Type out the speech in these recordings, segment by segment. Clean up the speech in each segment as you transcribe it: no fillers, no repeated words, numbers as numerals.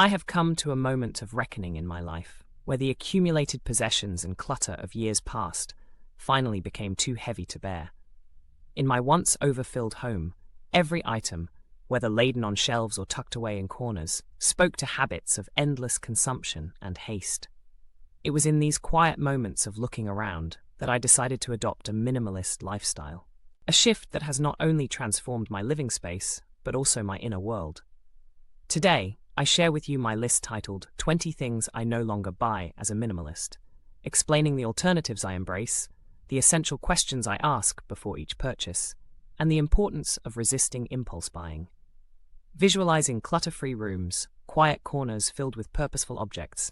I have come to a moment of reckoning in my life, where the accumulated possessions and clutter of years past finally became too heavy to bear. In my once overfilled home, every item, whether laden on shelves or tucked away in corners, spoke to habits of endless consumption and haste. It was in these quiet moments of looking around that I decided to adopt a minimalist lifestyle, a shift that has not only transformed my living space, but also my inner world. Today, I share with you my list titled 20 Things I No Longer Buy as a Minimalist, explaining the alternatives I embrace, the essential questions I ask before each purchase, and the importance of resisting impulse buying. Visualizing clutter-free rooms, quiet corners filled with purposeful objects,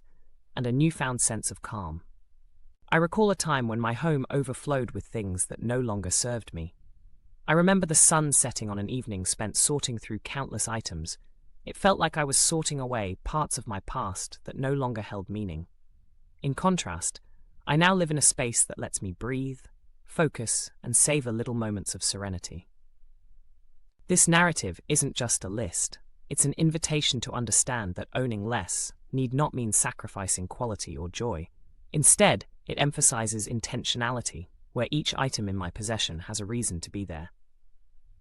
and a newfound sense of calm. I recall a time when my home overflowed with things that no longer served me. I remember the sun setting on an evening spent sorting through countless items. It felt like I was sorting away parts of my past that no longer held meaning. In contrast, I now live in a space that lets me breathe, focus, and savor little moments of serenity. This narrative isn't just a list, it's an invitation to understand that owning less need not mean sacrificing quality or joy. Instead, it emphasizes intentionality, where each item in my possession has a reason to be there.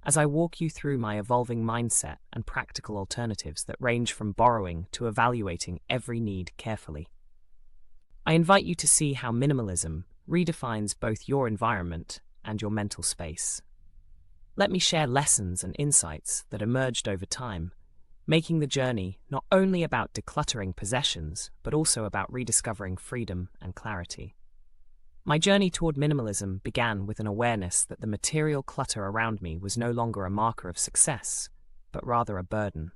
As I walk you through my evolving mindset and practical alternatives that range from borrowing to evaluating every need carefully, I invite you to see how minimalism redefines both your environment and your mental space. Let me share lessons and insights that emerged over time, making the journey not only about decluttering possessions, but also about rediscovering freedom and clarity. My journey toward minimalism began with an awareness that the material clutter around me was no longer a marker of success, but rather a burden.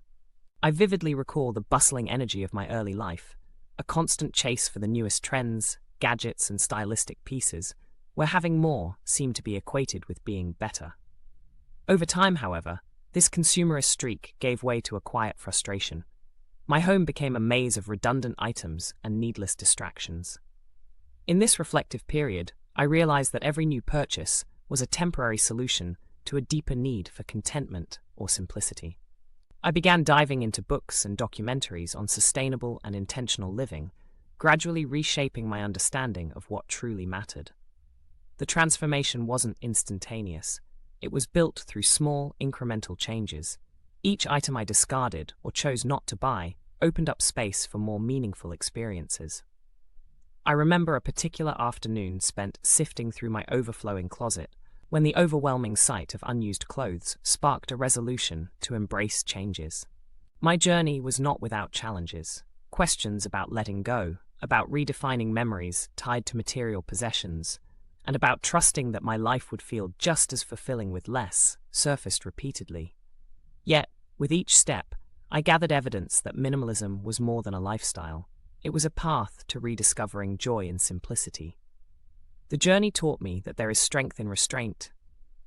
I vividly recall the bustling energy of my early life, a constant chase for the newest trends, gadgets, and stylistic pieces, where having more seemed to be equated with being better. Over time, however, this consumerist streak gave way to a quiet frustration. My home became a maze of redundant items and needless distractions. In this reflective period, I realized that every new purchase was a temporary solution to a deeper need for contentment or simplicity. I began diving into books and documentaries on sustainable and intentional living, gradually reshaping my understanding of what truly mattered. The transformation wasn't instantaneous. It was built through small, incremental changes. Each item I discarded or chose not to buy opened up space for more meaningful experiences. I remember a particular afternoon spent sifting through my overflowing closet, when the overwhelming sight of unused clothes sparked a resolution to embrace changes. My journey was not without challenges. Questions about letting go, about redefining memories tied to material possessions, and about trusting that my life would feel just as fulfilling with less, surfaced repeatedly. Yet, with each step, I gathered evidence that minimalism was more than a lifestyle. It was a path to rediscovering joy and simplicity. The journey taught me that there is strength in restraint,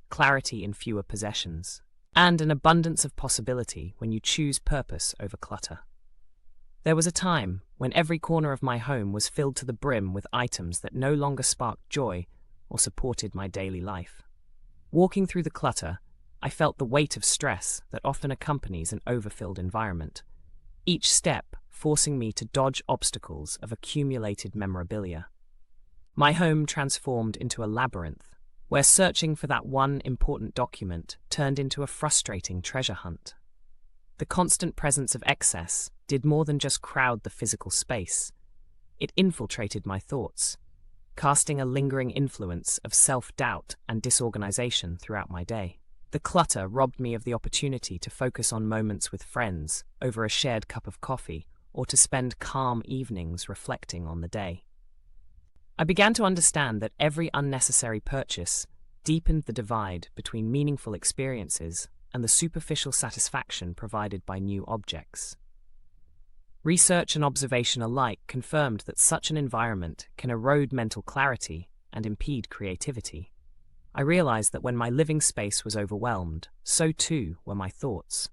clarity in fewer possessions, and an abundance of possibility when you choose purpose over clutter. There was a time when every corner of my home was filled to the brim with items that no longer sparked joy or supported my daily life. Walking through the clutter, I felt the weight of stress that often accompanies an overfilled environment, each step forcing me to dodge obstacles of accumulated memorabilia. My home transformed into a labyrinth, where searching for that one important document turned into a frustrating treasure hunt. The constant presence of excess did more than just crowd the physical space. It infiltrated my thoughts, casting a lingering influence of self-doubt and disorganization throughout my day. The clutter robbed me of the opportunity to focus on moments with friends over a shared cup of coffee, or to spend calm evenings reflecting on the day. I began to understand that every unnecessary purchase deepened the divide between meaningful experiences and the superficial satisfaction provided by new objects. Research and observation alike confirmed that such an environment can erode mental clarity and impede creativity. I realized that when my living space was overwhelmed, so too were my thoughts,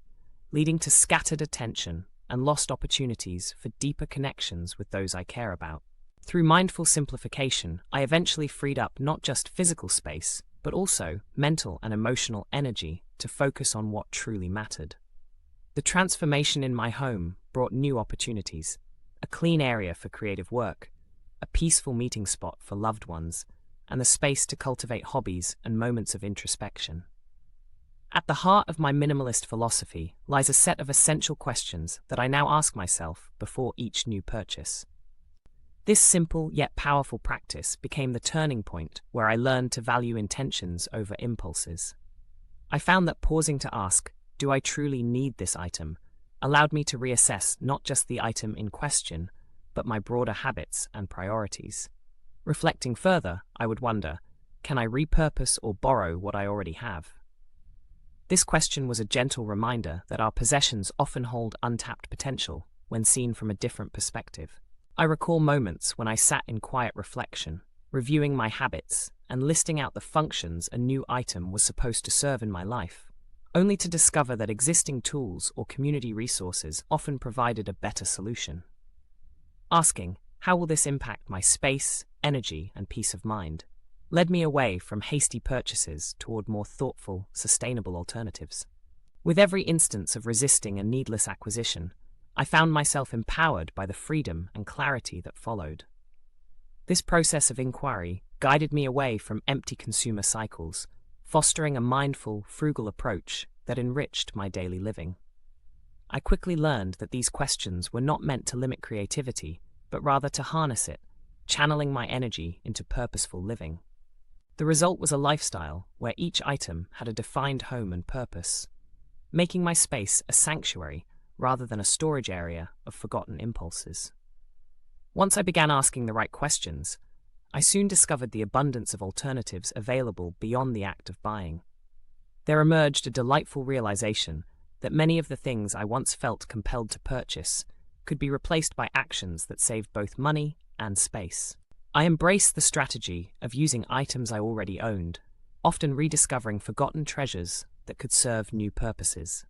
leading to scattered attention and lost opportunities for deeper connections with those I care about. Through mindful simplification, I eventually freed up not just physical space, but also mental and emotional energy to focus on what truly mattered. The transformation in my home brought new opportunities: a clean area for creative work, a peaceful meeting spot for loved ones, and the space to cultivate hobbies and moments of introspection. At the heart of my minimalist philosophy lies a set of essential questions that I now ask myself before each new purchase. This simple yet powerful practice became the turning point where I learned to value intentions over impulses. I found that pausing to ask, "Do I truly need this item?" allowed me to reassess not just the item in question, but my broader habits and priorities. Reflecting further, I would wonder, can I repurpose or borrow what I already have? This question was a gentle reminder that our possessions often hold untapped potential when seen from a different perspective. I recall moments when I sat in quiet reflection, reviewing my habits and listing out the functions a new item was supposed to serve in my life, only to discover that existing tools or community resources often provided a better solution. Asking, "How will this impact my space, energy, and peace of mind?" led me away from hasty purchases toward more thoughtful, sustainable alternatives. With every instance of resisting a needless acquisition, I found myself empowered by the freedom and clarity that followed. This process of inquiry guided me away from empty consumer cycles, fostering a mindful, frugal approach that enriched my daily living. I quickly learned that these questions were not meant to limit creativity, but rather to harness it, channeling my energy into purposeful living. The result was a lifestyle where each item had a defined home and purpose, making my space a sanctuary rather than a storage area of forgotten impulses. Once I began asking the right questions, I soon discovered the abundance of alternatives available beyond the act of buying. There emerged a delightful realization that many of the things I once felt compelled to purchase could be replaced by actions that saved both money and space. I embraced the strategy of using items I already owned, often rediscovering forgotten treasures that could serve new purposes.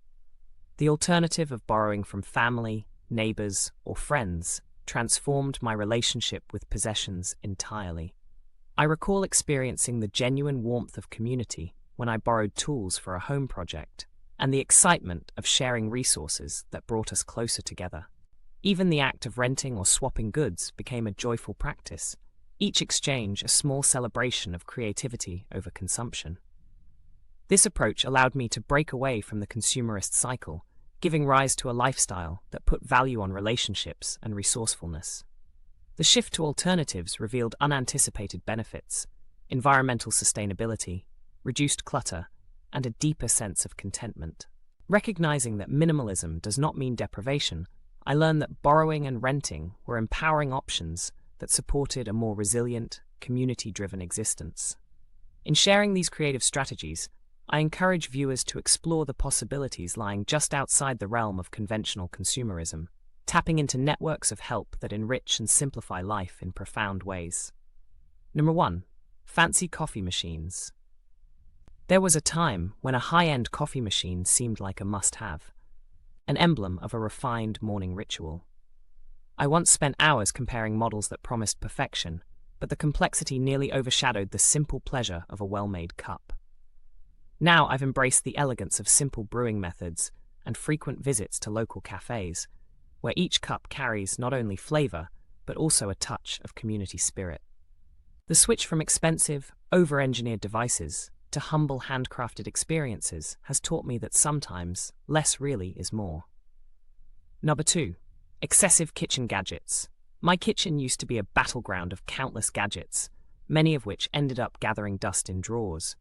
The alternative of borrowing from family, neighbors, or friends transformed my relationship with possessions entirely. I recall experiencing the genuine warmth of community when I borrowed tools for a home project, and the excitement of sharing resources that brought us closer together. Even the act of renting or swapping goods became a joyful practice, each exchange a small celebration of creativity over consumption. This approach allowed me to break away from the consumerist cycle, giving rise to a lifestyle that put value on relationships and resourcefulness. The shift to alternatives revealed unanticipated benefits: environmental sustainability, reduced clutter, and a deeper sense of contentment. Recognizing that minimalism does not mean deprivation, I learned that borrowing and renting were empowering options that supported a more resilient, community-driven existence. In sharing these creative strategies, I encourage viewers to explore the possibilities lying just outside the realm of conventional consumerism, tapping into networks of help that enrich and simplify life in profound ways. Number 1. Fancy coffee machines. There was a time when a high-end coffee machine seemed like a must-have, an emblem of a refined morning ritual. I once spent hours comparing models that promised perfection, but the complexity nearly overshadowed the simple pleasure of a well-made cup. Now I've embraced the elegance of simple brewing methods and frequent visits to local cafes, where each cup carries not only flavor, but also a touch of community spirit. The switch from expensive, over-engineered devices to humble handcrafted experiences has taught me that sometimes less really is more. Number 2. Excessive kitchen gadgets. My kitchen used to be a battleground of countless gadgets, many of which ended up gathering dust in drawers.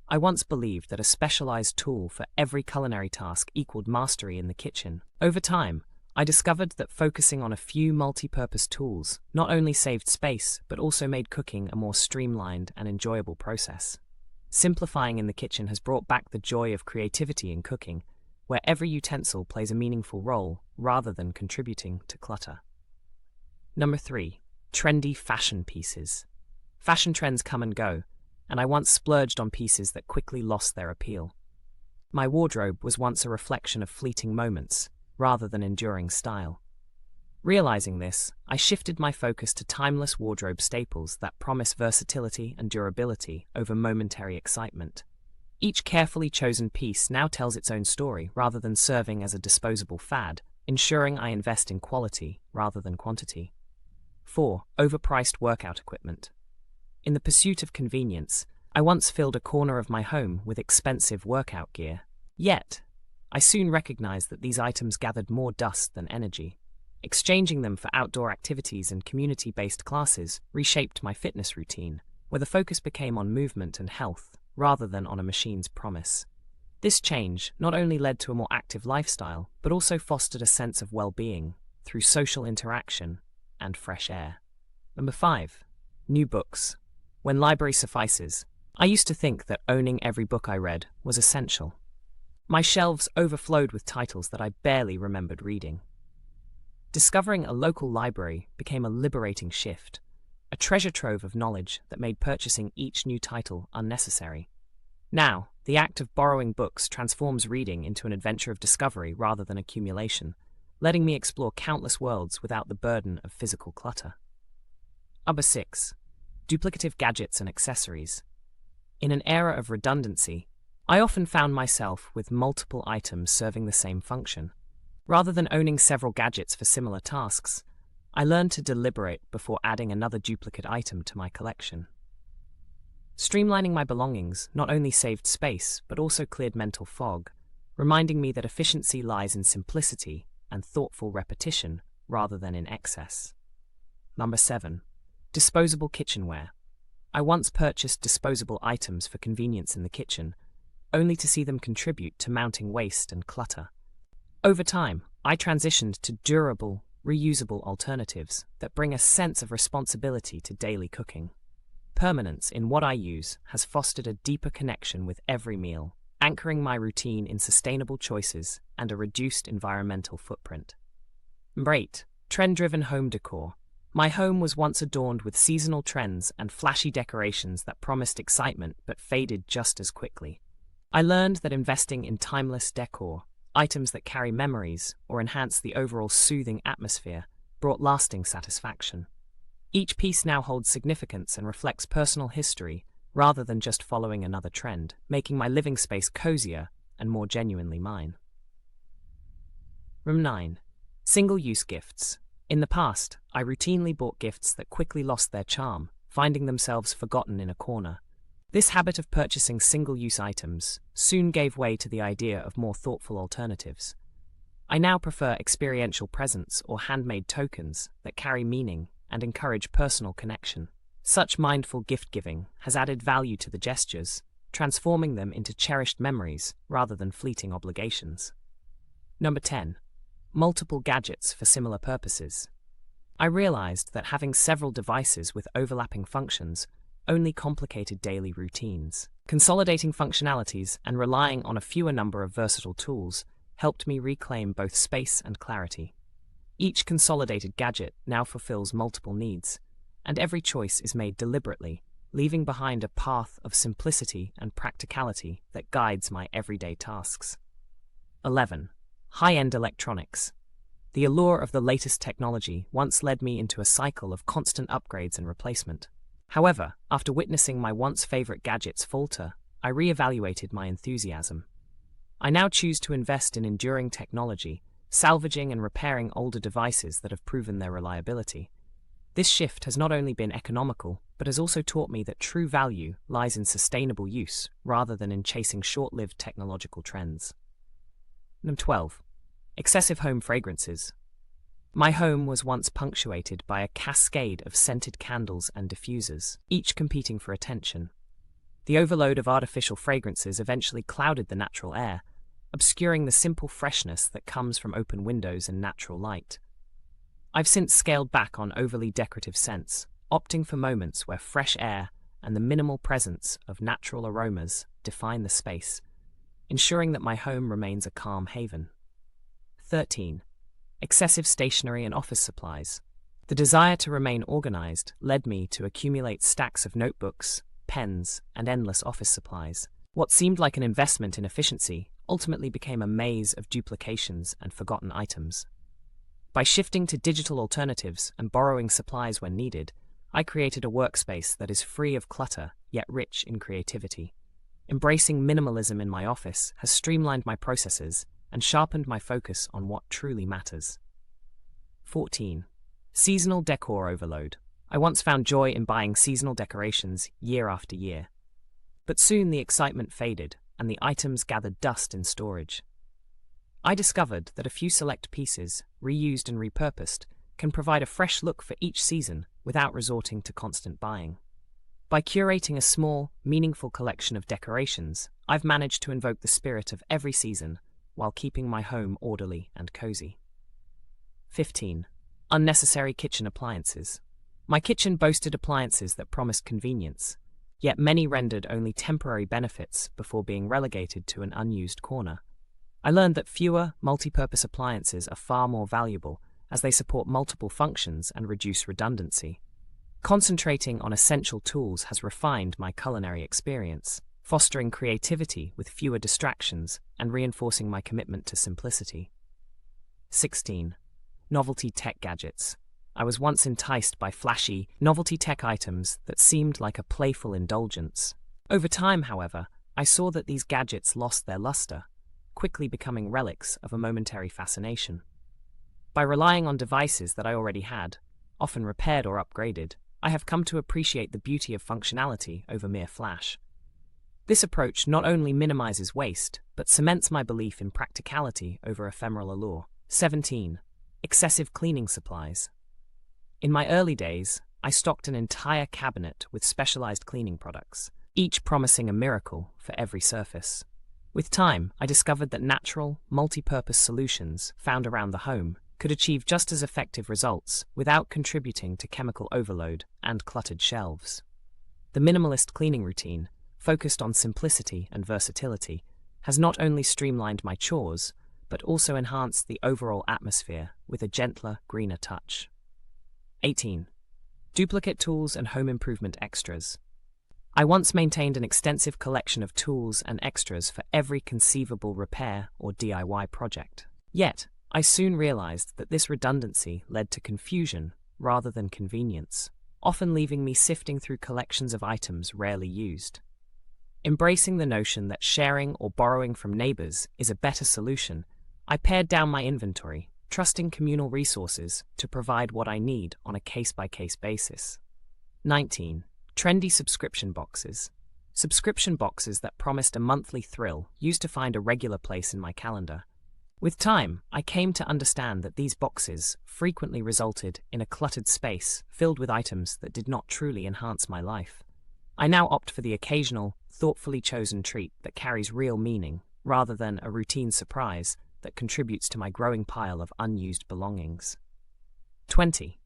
I once believed that a specialized tool for every culinary task equaled mastery in the kitchen. Over time, I discovered that focusing on a few multi-purpose tools not only saved space, but also made cooking a more streamlined and enjoyable process. Simplifying in the kitchen has brought back the joy of creativity in cooking, where every utensil plays a meaningful role rather than contributing to clutter. Number 3. Trendy fashion pieces. Fashion trends come and go, and I once splurged on pieces that quickly lost their appeal. My wardrobe was once a reflection of fleeting moments, rather than enduring style. Realizing this, I shifted my focus to timeless wardrobe staples that promise versatility and durability over momentary excitement. Each carefully chosen piece now tells its own story rather than serving as a disposable fad, ensuring I invest in quality rather than quantity. 4. Overpriced workout equipment. In the pursuit of convenience, I once filled a corner of my home with expensive workout gear. Yet, I soon recognized that these items gathered more dust than energy. Exchanging them for outdoor activities and community-based classes reshaped my fitness routine, where the focus became on movement and health rather than on a machine's promise. This change not only led to a more active lifestyle, but also fostered a sense of well-being through social interaction and fresh air. Number 5. New books. When library suffices, I used to think that owning every book I read was essential. My shelves overflowed with titles that I barely remembered reading. Discovering a local library became a liberating shift, a treasure trove of knowledge that made purchasing each new title unnecessary. Now, the act of borrowing books transforms reading into an adventure of discovery rather than accumulation, letting me explore countless worlds without the burden of physical clutter. Number 6. Duplicative gadgets and accessories. In an era of redundancy, I often found myself with multiple items serving the same function. Rather than owning several gadgets for similar tasks, I learned to deliberate before adding another duplicate item to my collection. Streamlining my belongings not only saved space, but also cleared mental fog, reminding me that efficiency lies in simplicity and thoughtful repetition rather than in excess. Number 7. Disposable kitchenware. I once purchased disposable items for convenience in the kitchen, only to see them contribute to mounting waste and clutter. Over time, I transitioned to durable, reusable alternatives that bring a sense of responsibility to daily cooking. Permanence in what I use has fostered a deeper connection with every meal, anchoring my routine in sustainable choices and a reduced environmental footprint. Number 8. Trend-driven home decor. My home was once adorned with seasonal trends and flashy decorations that promised excitement but faded just as quickly. I learned that investing in timeless decor, items that carry memories or enhance the overall soothing atmosphere, brought lasting satisfaction. Each piece now holds significance and reflects personal history rather than just following another trend, making my living space cozier and more genuinely mine. Number 9. Single-use gifts. In the past, I routinely bought gifts that quickly lost their charm, finding themselves forgotten in a corner. This habit of purchasing single-use items soon gave way to the idea of more thoughtful alternatives. I now prefer experiential presents or handmade tokens that carry meaning and encourage personal connection. Such mindful gift-giving has added value to the gestures, transforming them into cherished memories rather than fleeting obligations. Number 10. Multiple gadgets for similar purposes. I realized that having several devices with overlapping functions only complicated daily routines. Consolidating functionalities and relying on a fewer number of versatile tools helped me reclaim both space and clarity. Each consolidated gadget now fulfills multiple needs, and every choice is made deliberately, leaving behind a path of simplicity and practicality that guides my everyday tasks. 11. High-end electronics. The allure of the latest technology once led me into a cycle of constant upgrades and replacement. However, after witnessing my once-favorite gadgets falter, I re-evaluated my enthusiasm. I now choose to invest in enduring technology, salvaging and repairing older devices that have proven their reliability. This shift has not only been economical, but has also taught me that true value lies in sustainable use rather than in chasing short-lived technological trends. Number 12. Excessive home fragrances. My home was once punctuated by a cascade of scented candles and diffusers, each competing for attention. The overload of artificial fragrances eventually clouded the natural air, obscuring the simple freshness that comes from open windows and natural light. I've since scaled back on overly decorative scents, opting for moments where fresh air and the minimal presence of natural aromas define the space, ensuring that my home remains a calm haven. 13. Excessive stationery and office supplies. The desire to remain organized led me to accumulate stacks of notebooks, pens, and endless office supplies. What seemed like an investment in efficiency ultimately became a maze of duplications and forgotten items. By shifting to digital alternatives and borrowing supplies when needed, I created a workspace that is free of clutter yet rich in creativity. Embracing minimalism in my office has streamlined my processes and sharpened my focus on what truly matters. 14. Seasonal decor overload. I once found joy in buying seasonal decorations year after year. But soon the excitement faded and the items gathered dust in storage. I discovered that a few select pieces, reused and repurposed, can provide a fresh look for each season without resorting to constant buying. By curating a small, meaningful collection of decorations, I've managed to invoke the spirit of every season while keeping my home orderly and cozy. 15. Unnecessary kitchen appliances. My kitchen boasted appliances that promised convenience, yet many rendered only temporary benefits before being relegated to an unused corner. I learned that fewer, multi-purpose appliances are far more valuable as they support multiple functions and reduce redundancy. Concentrating on essential tools has refined my culinary experience, fostering creativity with fewer distractions and reinforcing my commitment to simplicity. 16. Novelty tech gadgets. I was once enticed by flashy, novelty tech items that seemed like a playful indulgence. Over time, however, I saw that these gadgets lost their luster, quickly becoming relics of a momentary fascination. By relying on devices that I already had, often repaired or upgraded, I have come to appreciate the beauty of functionality over mere flash. This approach not only minimizes waste, but cements my belief in practicality over ephemeral allure. 17. Excessive cleaning supplies. In my early days, I stocked an entire cabinet with specialized cleaning products, each promising a miracle for every surface. With time, I discovered that natural, multi-purpose solutions found around the home could achieve just as effective results without contributing to chemical overload and cluttered shelves. The minimalist cleaning routine, focused on simplicity and versatility, has not only streamlined my chores, but also enhanced the overall atmosphere with a gentler, greener touch. 18. Duplicate tools and home improvement extras. I once maintained an extensive collection of tools and extras for every conceivable repair or DIY project. Yet, I soon realized that this redundancy led to confusion rather than convenience, often leaving me sifting through collections of items rarely used. Embracing the notion that sharing or borrowing from neighbors is a better solution, I pared down my inventory, trusting communal resources to provide what I need on a case-by-case basis. 19. Trendy subscription boxes. Subscription boxes that promised a monthly thrill used to find a regular place in my calendar. With time, I came to understand that these boxes frequently resulted in a cluttered space filled with items that did not truly enhance my life. I now opt for the occasional, thoughtfully chosen treat that carries real meaning, rather than a routine surprise that contributes to my growing pile of unused belongings. 20.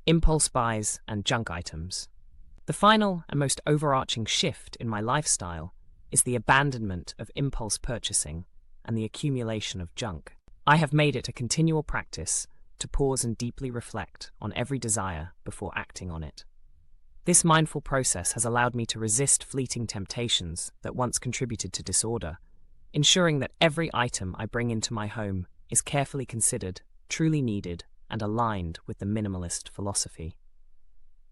Impulse buys and junk items. The final and most overarching shift in my lifestyle is the abandonment of impulse purchasing and the accumulation of junk. I have made it a continual practice to pause and deeply reflect on every desire before acting on it. This mindful process has allowed me to resist fleeting temptations that once contributed to disorder, ensuring that every item I bring into my home is carefully considered, truly needed, and aligned with the minimalist philosophy.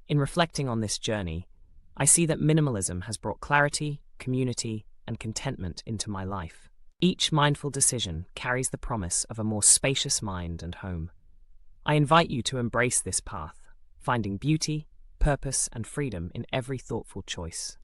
In reflecting on this journey, I see that minimalism has brought clarity, community, and contentment into my life. Each mindful decision carries the promise of a more spacious mind and home. I invite you to embrace this path, finding beauty, purpose, and freedom in every thoughtful choice.